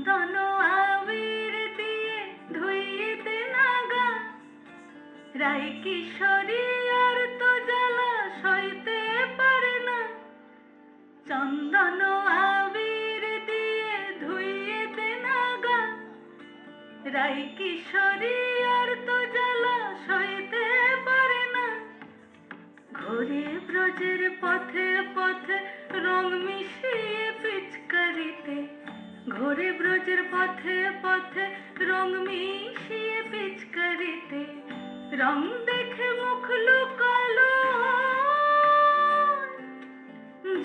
চন্দন আবির দিয়ে ধুইতে নাগা, রাই কিশোরী আর তো জ্বালা সইতে পারে না। চন্দন আবির দিয়ে ধুইতে নাগা, রাই কিশোরী আর তো জ্বালা সইতে পারে না। ঘোরে ব্রজের পথে পথে রং মিশিয়ে পিচকারিতে, ঘোরে ব্রজের পথে পথে রং মিশিয়ে পিচকারিতে, রং দেখে মুখ লুকালো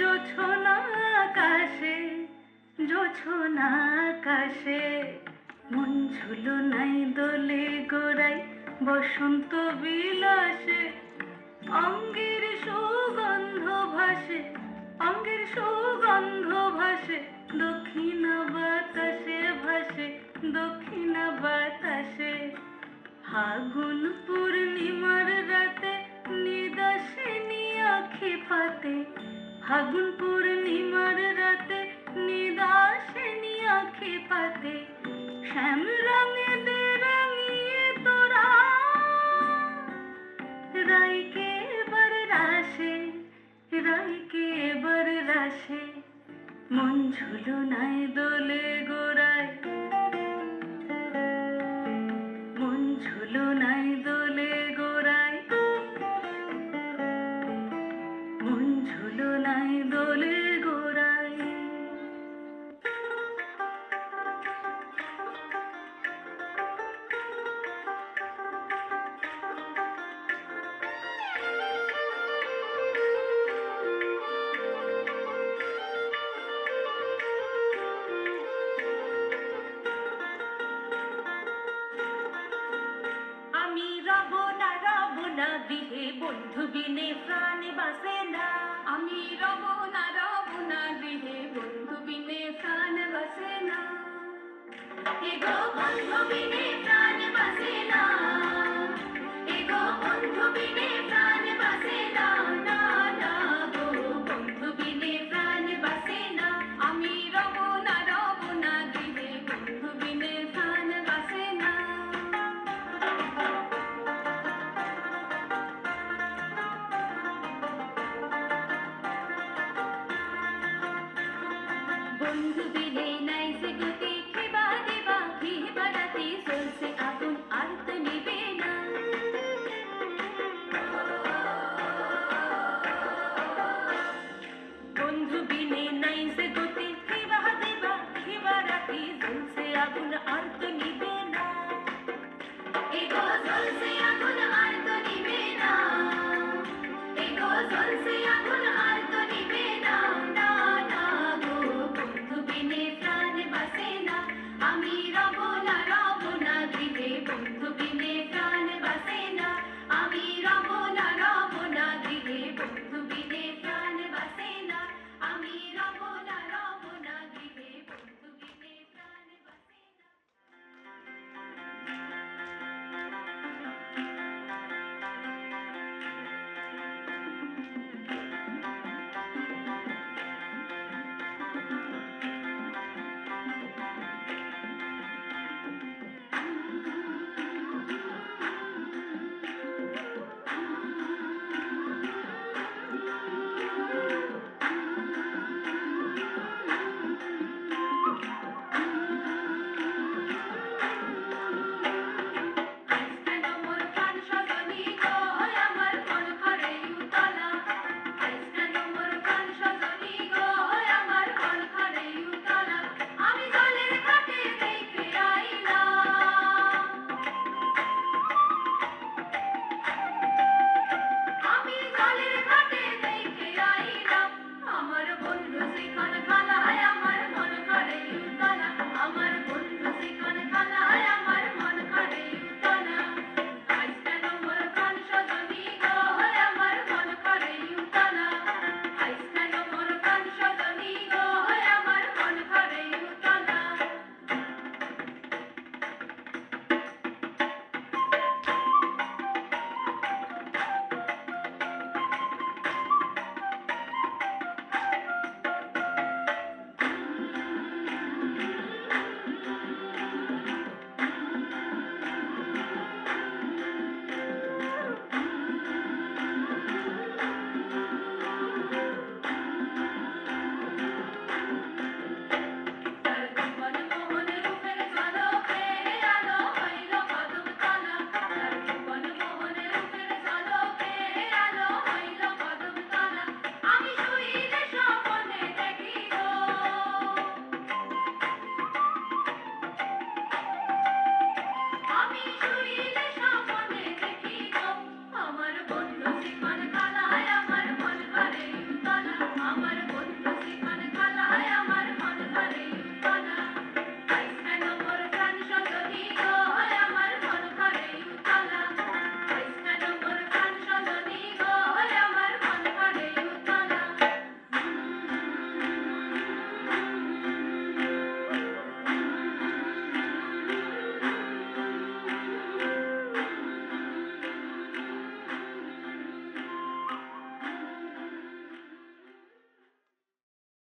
জোছনা আকাশে, জোছনা আকাশে। মন ঝুলো নাই দোলে গোড়াই বসন্ত বিলাসে, অঙ্গের সুগন্ধ ভাসে, অঙ্গের সুগন্ধ ভাসে, দক্ষিণা বাতাসে ভাসে, দক্ষিণা বাতাসে। ফাগুন পূর্ণিমার রাতে নিদাসিনী আঁখি পাতে, ফাগুন পূর্ণিমার রাতে নিদাসিনী আঁখি পাতে। শ্যাম রঙে দে রাঙিয়ে তোরা রাইকে এবার রাশে, রাইকে এবার রাশে। মন ঝুলো নাই দোলে গোড়ায়, মন ঝুলো নাই দোলে গোড়ায়, মন ঝুলো নাই দোলে গোড়ায়। আমি রব না গৃহে বন্ধু বিনে প্রাণ বাসে না, আমি রব না গৃহে বন্ধু বিনে প্রাণ বাসে না। এগো বন্ধু বিনে প্রাণ বাসে না, এগো বন্ধু বিনে প্রাণ বাসে না, না না গো বন্ধু বিনে প্রাণ বাসে না। আমি রব না গৃহে বন্ধু বিনে প্রাণ বাসে না। বন্ধু বিনে নাই সে গতি, খেবা দেবা খেবা রাতে চলছে আগুন আর তো নিবে না। বন্ধু বিনে নাই সে গতি, খেবা দেবা খেবা রাতে চলছে আগুন আর তো নিবে না। এগো চলছে আগুন আর তো নিবে না, এগো চলছে আগুন আর তো নিবে না, না না গো বন্ধু বিনে প্রাণ বাসে না। আমি রব না গৃহে বন্ধু বিনে প্রাণ বাসে না, আমি রব না গৃহে বন্ধু বিনে প্রাণ বাসে না, আমি রব না গৃহে বন্ধু বিনে প্রাণ বাসে না। আমার বন্ধু সেখানে